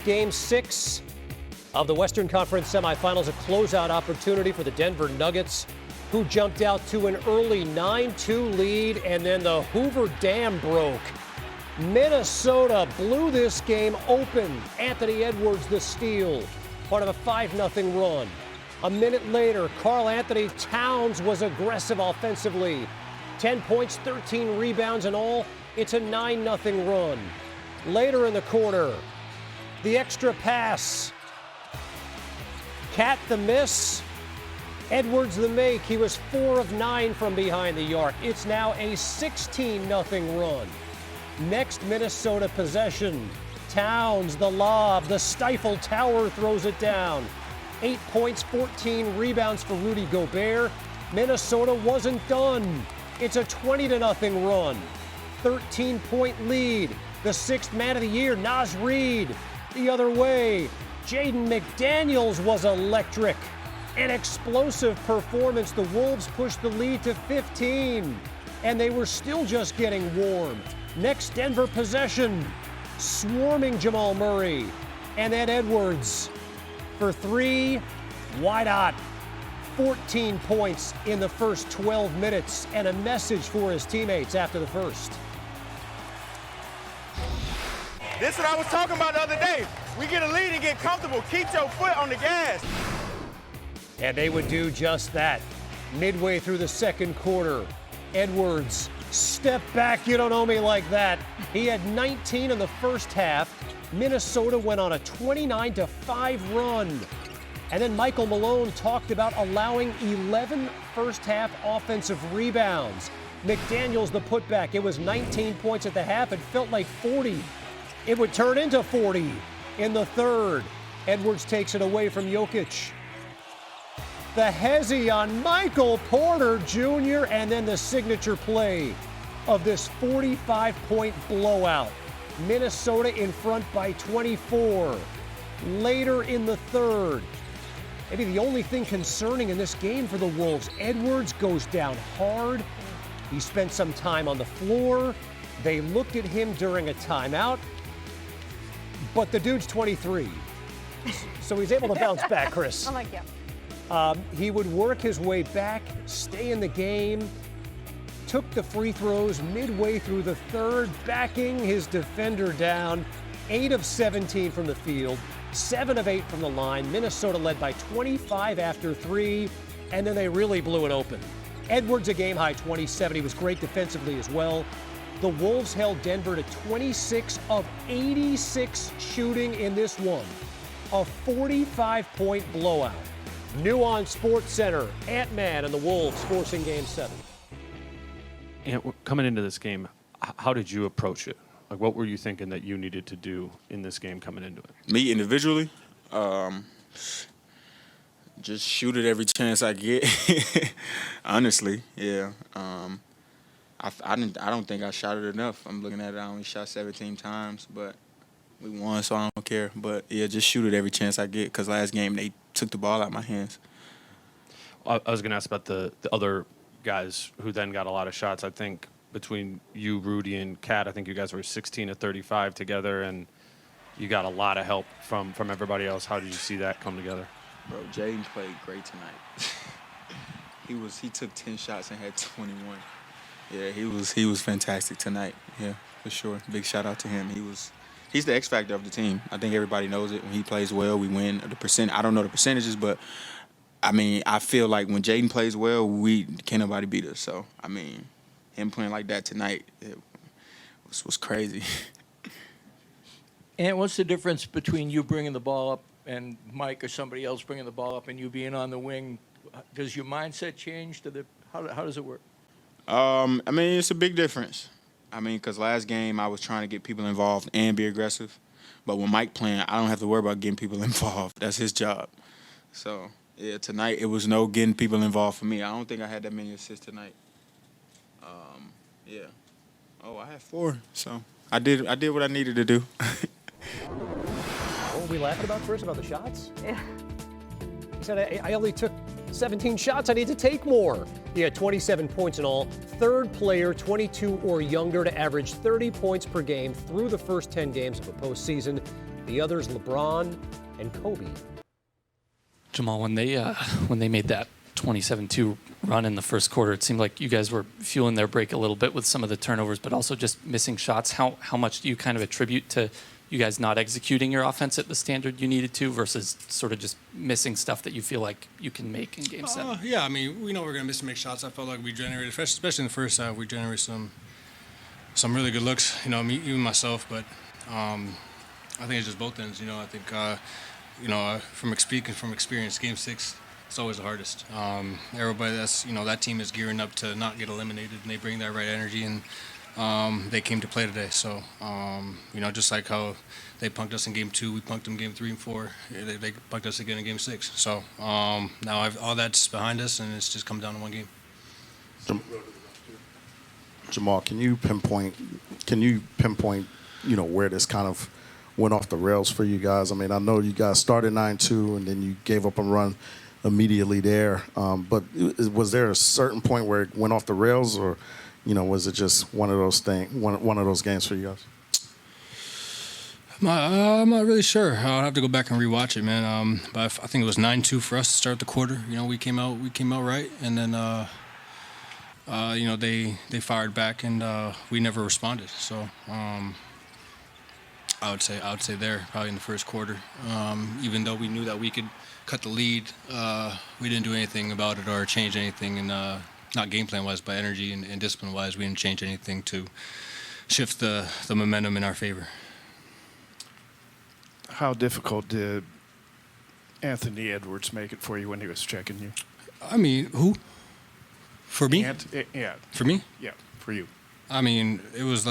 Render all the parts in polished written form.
Game 6 of the Western Conference Semifinals, a closeout opportunity for the Denver Nuggets, who jumped out to an early 9-2 lead, and then the Hoover Dam broke. Minnesota blew this game open. Anthony Edwards, the steal, part of a 5-0 run. A minute later, Karl-Anthony Towns was aggressive offensively. 10 points, 13 rebounds in all. It's a 9-0 run. Later in the quarter, the extra pass. Cat the miss. Edwards the make. He was 4 of 9 from behind the arc. It's now a 16-0 run. Next Minnesota possession. Towns the lob. The Stifle Tower throws it down. 8 points, 14 rebounds for Rudy Gobert. Minnesota wasn't done. It's a 20-0 run. 13-point lead. The 6th man of the year, Naz Reid. The other way, Jaden McDaniels was electric. An explosive performance. The Wolves pushed the lead to 15, and they were still just getting warm. Next Denver possession, swarming Jamal Murray, and then Edwards for 3, wide hot. 14 points in the first 12 minutes, and a message for his teammates after the first. This is what I was talking about the other day. We get a lead and get comfortable. Keep your foot on the gas. And they would do just that. Midway through the second quarter, Edwards, step back, you don't owe me like that. He had 19 in the first half. Minnesota went on a 29-5 run. And then Michael Malone talked about allowing 11 first-half offensive rebounds. McDaniels, the putback, it was 19 points at the half. It felt like 40. It would turn into 40 in the third. Edwards takes it away from Jokic. The hezzy on Michael Porter Jr., and then the signature play of this 45-point blowout. Minnesota in front by 24. Later in the third, maybe the only thing concerning in this game for the Wolves, Edwards goes down hard. He spent some time on the floor. They looked at him during a timeout. But the dude's 23, so he's able to bounce back, Kris. I'm like, yeah. He would work his way back, stay in the game, took the free throws midway through the third, backing his defender down. 8 of 17 from the field, 7 of 8 from the line. Minnesota led by 25 after 3, and then they really blew it open. Edwards a game-high 27. He was great defensively as well. The Wolves held Denver to 26 of 86 shooting in this one. A 45-point blowout. New on SportsCenter, Ant-Man and the Wolves forcing Game 7. And coming into this game, how did you approach it? Like, what were you thinking that you needed to do in this game coming into it? Me individually, just shoot it every chance I get. Honestly, yeah. I don't think I shot it enough. I'm looking at it, I only shot 17 times, but we won, so I don't care. But, yeah, just shoot it every chance I get, because last game they took the ball out of my hands. I was going to ask about the other guys who then got a lot of shots. I think between you, Rudy, and Cat, I think you guys were 16 of 35 together, and you got a lot of help from everybody else. How did you see that come together? Bro, Jaden played great tonight. He took 10 shots and had 21. Yeah, he was fantastic tonight. Yeah, for sure. Big shout out to him. He's the X factor of the team. I think everybody knows it. When he plays well, we win. I don't know the percentages, but I mean, I feel like when Jaden plays well, can't nobody beat us. So I mean, him playing like that tonight, it was crazy. And what's the difference between you bringing the ball up and Mike or somebody else bringing the ball up and you being on the wing? Does your mindset change? How does it work? I mean, it's a big difference. I mean, because last game I was trying to get people involved and be aggressive. But when Mike playing, I don't have to worry about getting people involved. That's his job. So, yeah, tonight it was no getting people involved for me. I don't think I had that many assists tonight. Yeah. Oh, I had 4. So I did what I needed to do. What were we laughing about, Kris, about the shots? Yeah. He said, I only took 17 shots. I need to take more. He had 27 points in all. Third player, 22 or younger, to average 30 points per game through the first 10 games of a postseason. The others, LeBron and Kobe. Jamal, when they made that 27-2 run in the first quarter, it seemed like you guys were fueling their break a little bit with some of the turnovers, but also just missing shots. How much do you kind of attribute to you guys not executing your offense at the standard you needed to versus sort of just missing stuff that you feel like you can make in Game 7? Yeah, I mean, we know we're going to miss and make shots. I felt like we generated, especially in the first half, we generated some really good looks, me, even myself, but I think it's just both ends. I think, from experience, Game 6, it's always the hardest. Everybody that team is gearing up to not get eliminated, and they bring that right energy, and they came to play today. So, just like how they punked us in Game 2, we punked them Game 3 and 4. They punked us again in Game 6. So now all that's behind us, and it's just come down to one game. Jamal, can you pinpoint, where this kind of went off the rails for you guys? I mean, I know you guys started 9-2 and then you gave up a run immediately there. But was there a certain point where it went off the rails, or, was it just one of those games for you guys? I'm not really sure. I'll have to go back and rewatch it, man. But I think it was 9-2 for us to start the quarter. We came out right, and then they fired back, and we never responded. So I would say there probably in the first quarter. Even though we knew that we could cut the lead, we didn't do anything about it or change anything, and not game plan wise, but energy and discipline wise, we didn't change anything to shift the momentum in our favor. How difficult did Anthony Edwards make it for you when he was checking you? I mean, who? For me? Yeah. For me? Yeah, for you. I mean, it was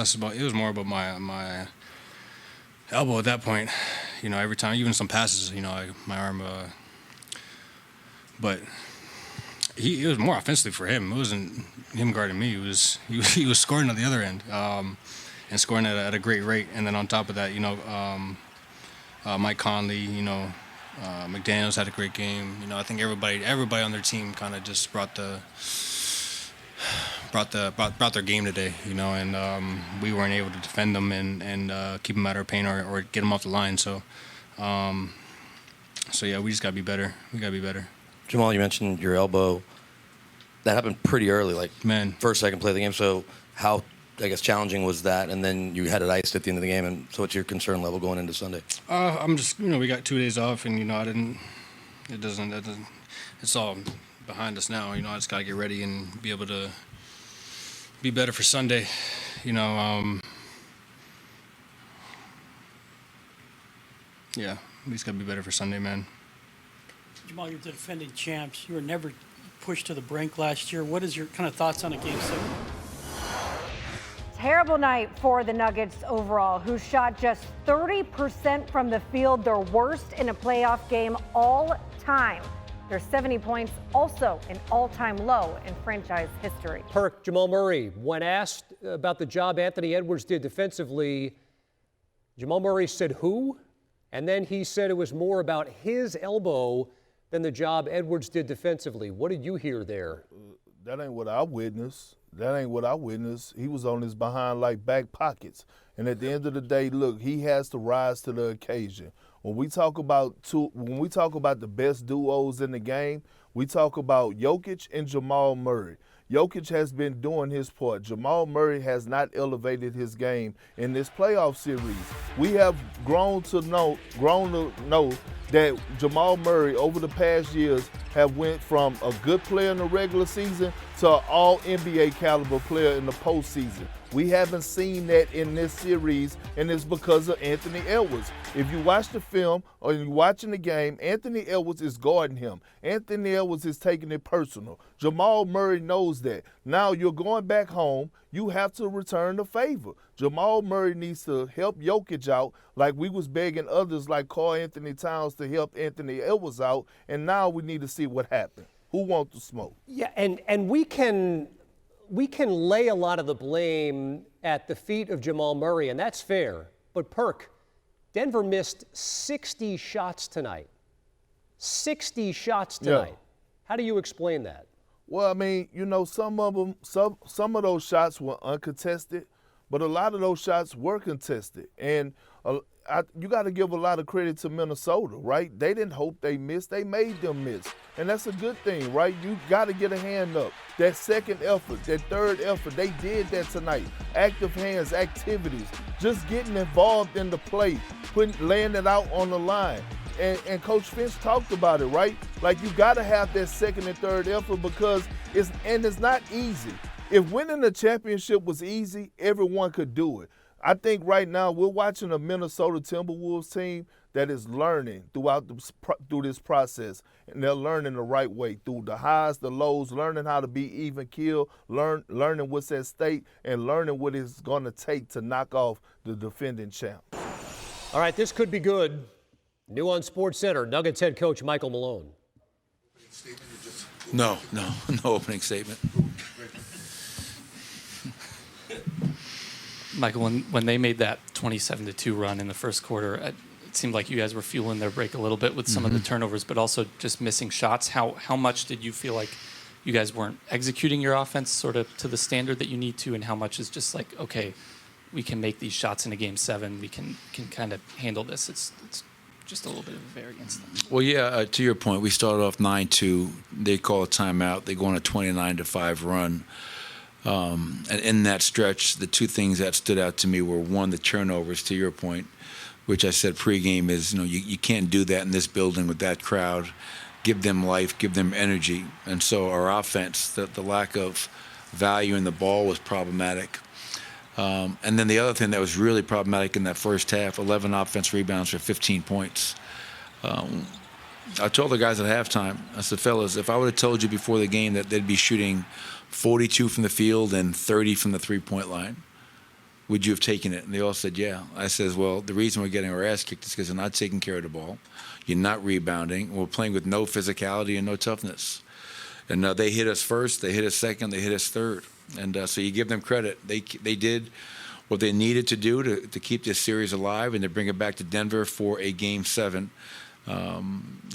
more about my elbow at that point. Every time, even some passes, my arm. But it was more offensively for him. It wasn't him guarding me. He was scoring at the other end, and scoring at a great rate. And then on top of that, Mike Conley, McDaniels had a great game. I think everybody on their team kind of just brought their game today, and we weren't able to defend them and keep them out of our paint or get them off the line. So yeah, we just got to be better. We got to be better. Jamal, you mentioned your elbow. That happened pretty early, first, second play of the game. So how, challenging was that? And then you had it iced at the end of the game. And so what's your concern level going into Sunday? I'm just, we got 2 days off, and, it's all behind us now. I just got to get ready and be able to be better for Sunday. Yeah, we just got to be better for Sunday, man. Jamal, you're the defending champs. You were never pushed to the brink last year. What is your kind of thoughts on a Game 7? Terrible night for the Nuggets overall, who shot just 30% from the field, their worst in a playoff game all time. Their 70 points, also an all-time low in franchise history. Perk, Jamal Murray, when asked about the job Anthony Edwards did defensively, Jamal Murray said who? And then he said it was more about his elbow than the job Edwards did defensively. What did you hear there? That ain't what I witnessed. He was on his behind like back pockets. And at the end of the day, look, he has to rise to the occasion. When we talk about the best duos in the game, we talk about Jokic and Jamal Murray. Jokic has been doing his part. Jamal Murray has not elevated his game in this playoff series. We have grown to know that Jamal Murray over the past years have went from a good player in the regular season to an all-NBA caliber player in the postseason. We haven't seen that in this series, and it's because of Anthony Edwards. If you watch the film or you're watching the game, Anthony Edwards is guarding him. Anthony Edwards is taking it personal. Jamal Murray knows that. Now you're going back home. You have to return the favor. Jamal Murray needs to help Jokic out like we was begging others like Karl Anthony Towns to help Anthony Edwards out, and now we need to see what happened. Who wants the smoke? Yeah, and we can lay a lot of the blame at the feet of Jamal Murray, and that's fair. But Perk, Denver missed 60 shots tonight. 60 shots tonight. Yeah. How do you explain that? Well, I mean, some of those shots were uncontested, but a lot of those shots were contested. And you got to give a lot of credit to Minnesota, right? They didn't hope they missed. They made them miss. And that's a good thing, right? You got to get a hand up. That second effort, that third effort, they did that tonight. Active hands, activities, just getting involved in the play, laying it out on the line. And Coach Finch talked about it, right? Like, you got to have that second and third effort because it's not easy. If winning the championship was easy, everyone could do it. I think right now we're watching a Minnesota Timberwolves team that is learning through this process, and they're learning the right way through the highs, the lows, learning how to be even keel, learning what's at stake, and learning what it's going to take to knock off the defending champ. All right, this could be good. New on SportsCenter, Nuggets head coach Michael Malone. No opening statement. Michael, when they made that 27-2 run in the first quarter, it seemed like you guys were fueling their break a little bit with some of the turnovers, but also just missing shots. How much did you feel like you guys weren't executing your offense sort of to the standard that you need to, and how much is just like, okay, we can make these shots in a Game 7, we can kind of handle this? It's just a little bit of a variance. Well, yeah, to your point, we started off 9-2. They call a timeout. They go on a 29-5 run. And in that stretch, the two things that stood out to me were, one, the turnovers, to your point, which I said pregame is, you can't do that in this building with that crowd. Give them life, give them energy. And so our offense, the lack of value in the ball was problematic. And then the other thing that was really problematic in that first half, 11 offense rebounds for 15 points. I told the guys at halftime, I said, fellas, if I would have told you before the game that they'd be shooting 42 from the field and 30 from the three-point line, would you have taken it? And they all said, yeah. I says, well, the reason we're getting our ass kicked is because they're not taking care of the ball. You're not rebounding. We're playing with no physicality and no toughness. And they hit us first, they hit us second, they hit us third. And so you give them credit. They did what they needed to do to keep this series alive and to bring it back to Denver for a Game 7.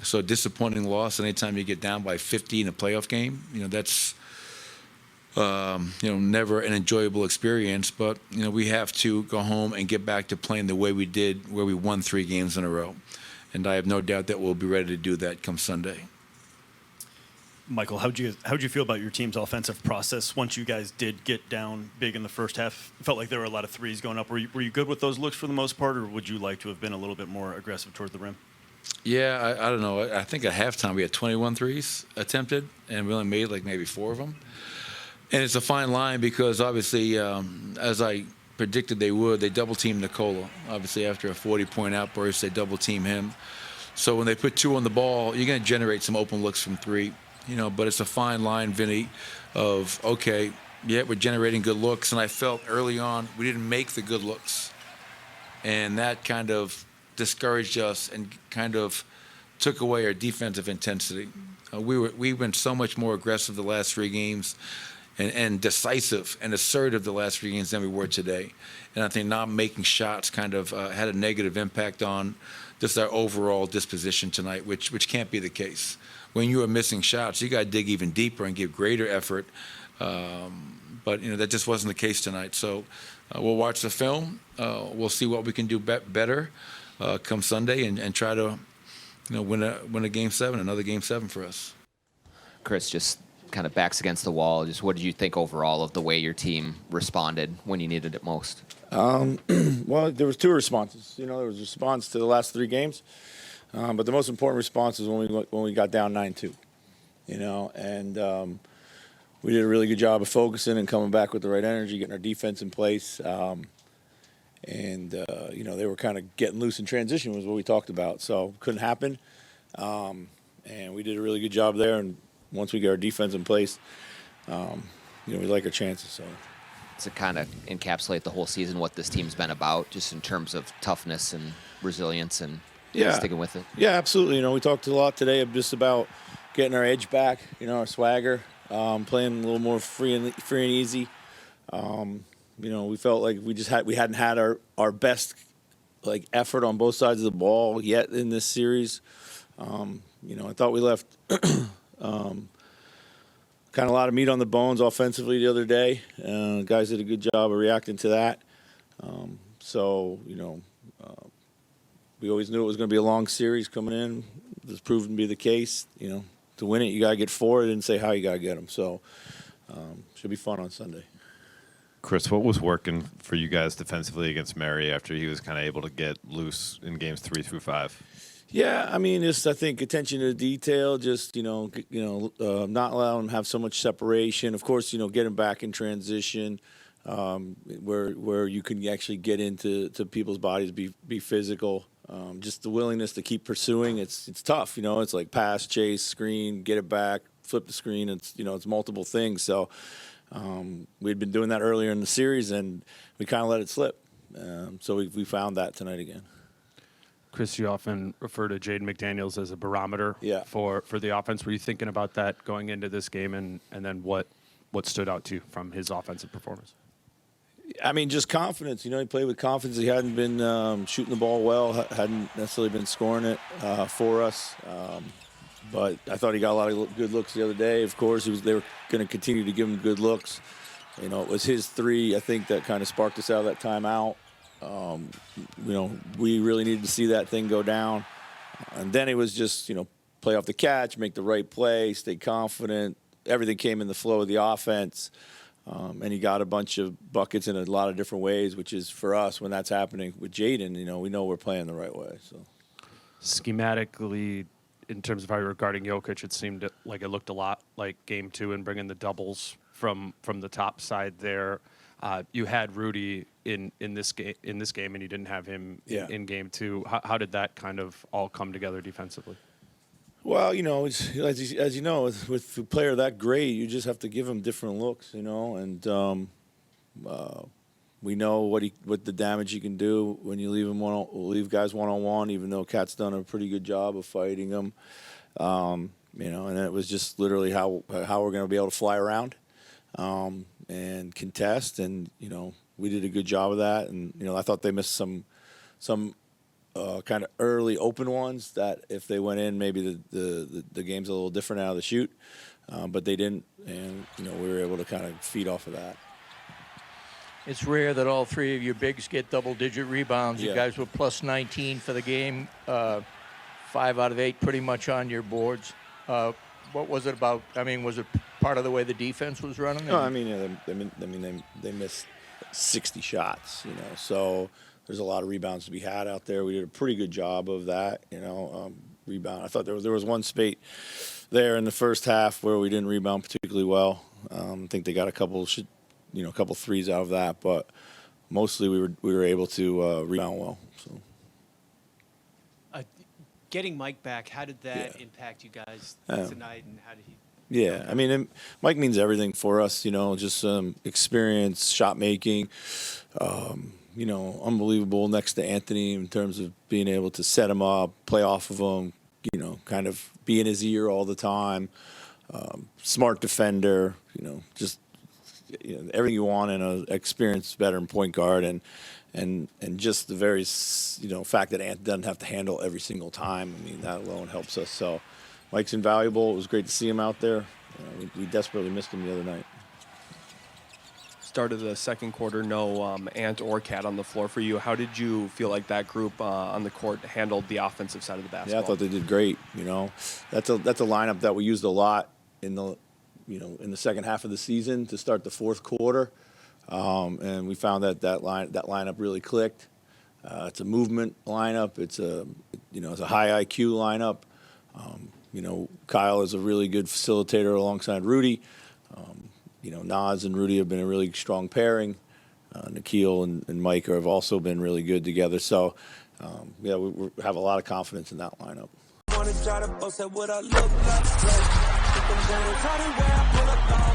So disappointing loss. Anytime you get down by 50 in a playoff game, that's never an enjoyable experience. But we have to go home and get back to playing the way we did, where we won 3 games in a row. And I have no doubt that we'll be ready to do that come Sunday. Michael, how'd you feel about your team's offensive process once you guys did get down big in the first half? It felt like there were a lot of threes going up. Were you good with those looks for the most part, or would you like to have been a little bit more aggressive toward the rim? Yeah, I don't know. I think at halftime we had 21 threes attempted, and we only made like maybe 4 of them. And it's a fine line because obviously, as I predicted they would, they double-teamed Nikola. Obviously, after a 40-point outburst, they double-team him. So when they put 2 on the ball, you're going to generate some open looks from 3. But it's a fine line, Vinny, of, okay, yeah, we're generating good looks. And I felt early on we didn't make the good looks. And that kind of discouraged us and kind of took away our defensive intensity. We've been so much more aggressive the last 3 games and decisive and assertive the last 3 games than we were today. And I think not making shots kind of had a negative impact on just our overall disposition tonight, which can't be the case. When you are missing shots, you got to dig even deeper and give greater effort. But that just wasn't the case tonight. So we'll watch the film. We'll see what we can do better come Sunday and try to win a Game 7, another Game 7 for us. Kris, just kind of backs against the wall. Just what did you think overall of the way your team responded when you needed it most? Well, there was 2 responses. There was a response to the last 3 games. But the most important response is when we got down 9-2, and we did a really good job of focusing and coming back with the right energy, getting our defense in place, and they were kind of getting loose in transition was what we talked about. So couldn't happen, and we did a really good job there. And once we get our defense in place, we like our chances. So to kind of encapsulate the whole season, what this team's been about, just in terms of toughness and resilience and. Yeah, sticking with it. Yeah, absolutely. We talked a lot today just about getting our edge back, our swagger, playing a little more free and easy. We felt like we hadn't had our best effort on both sides of the ball yet in this series. I thought we left kind of a lot of meat on the bones offensively the other day. Guys did a good job of reacting to that. we always knew it was going to be a long series coming in. It's proven to be the case. To win it, you got to get 4. It didn't say how you got to get them. So should be fun on Sunday. Kris, what was working for you guys defensively against Murray after he was kind of able to get loose in games 3 through 5? Yeah, I mean, I think attention to detail, just not allowing him to have so much separation. Of course, get him back in transition, where you can actually get into people's bodies, be physical. Just the willingness to keep pursuing. It's tough, It's like pass, chase, screen, get it back, flip the screen. It's multiple things. So. We'd been doing that earlier in the series, and we kind of let it slip. So we found that tonight again. Kris, you often refer to Jaden McDaniels as a barometer for the offense. Were you thinking about that going into this game, and then what stood out to you from his offensive performance? I mean, just confidence. He played with confidence. He hadn't been shooting the ball well, hadn't necessarily been scoring it for us. But I thought he got a lot of good looks the other day. Of course, they were going to continue to give him good looks. It was his 3, I think, that kind of sparked us out of that timeout. We really needed to see that thing go down. And then it was just, play off the catch, make the right play, stay confident. Everything came in the flow of the offense. And he got a bunch of buckets in a lot of different ways, which is, for us, when that's happening with Jaden, we know we're playing the right way. So, schematically, in terms of how you're guarding Jokic, it seemed like it looked a lot like Game 2 and bringing the doubles from the top side there. You had Rudy in this game, and you didn't have him in Game 2. How did that kind of all come together defensively? Well, it's, as you know, with a player that great, you just have to give him different looks, and we know what the damage he can do when you leave guys one-on-one, even though Cat's done a pretty good job of fighting him. And it was just literally how we're going to be able to fly around and contest, and we did a good job of that. And I thought they missed some kind of early open ones that if they went in, maybe the game's a little different out of the chute, but they didn't, and we were able to kind of feed off of that. It's rare that all 3 of your bigs get double-digit rebounds. You guys were plus 19 for the game, 5 out of 8 pretty much on your boards. What was it about? I mean, was it part of the way the defense was running? No, I mean, they missed 60 shots, so there's a lot of rebounds to be had out there. We did a pretty good job of that, rebound. I thought there was one spate there in the first half where we didn't rebound particularly well. I think they got a couple threes out of that, but mostly we were able to rebound well. So. Getting Mike back, how did that impact you guys tonight, and how did he? Yeah, I mean, Mike means everything for us. Just experience, shot making. Unbelievable next to Anthony in terms of being able to set him up, play off of him. Kind of be in his ear all the time. Smart defender. Just. Everything you want in an experienced veteran point guard, and just the very fact that Ant doesn't have to handle every single time. I mean, that alone helps us. So Mike's invaluable. It was great to see him out there. We desperately missed him the other night. Start of the second quarter, no Ant or Cat on the floor for you. How did you feel like that group on the court handled the offensive side of the basketball? Yeah, I thought they did great. That's a lineup that we used a lot in the second half of the season to start the fourth quarter, and we found that lineup really clicked. It's a movement lineup. It's a high IQ lineup. Kyle is a really good facilitator alongside Rudy. Naz and Rudy have been a really strong pairing. Nikhil and Mike have also been really good together. So, we have a lot of confidence in that lineup. Wanna try to boast at what I look like. I'm gonna try to wear I pull up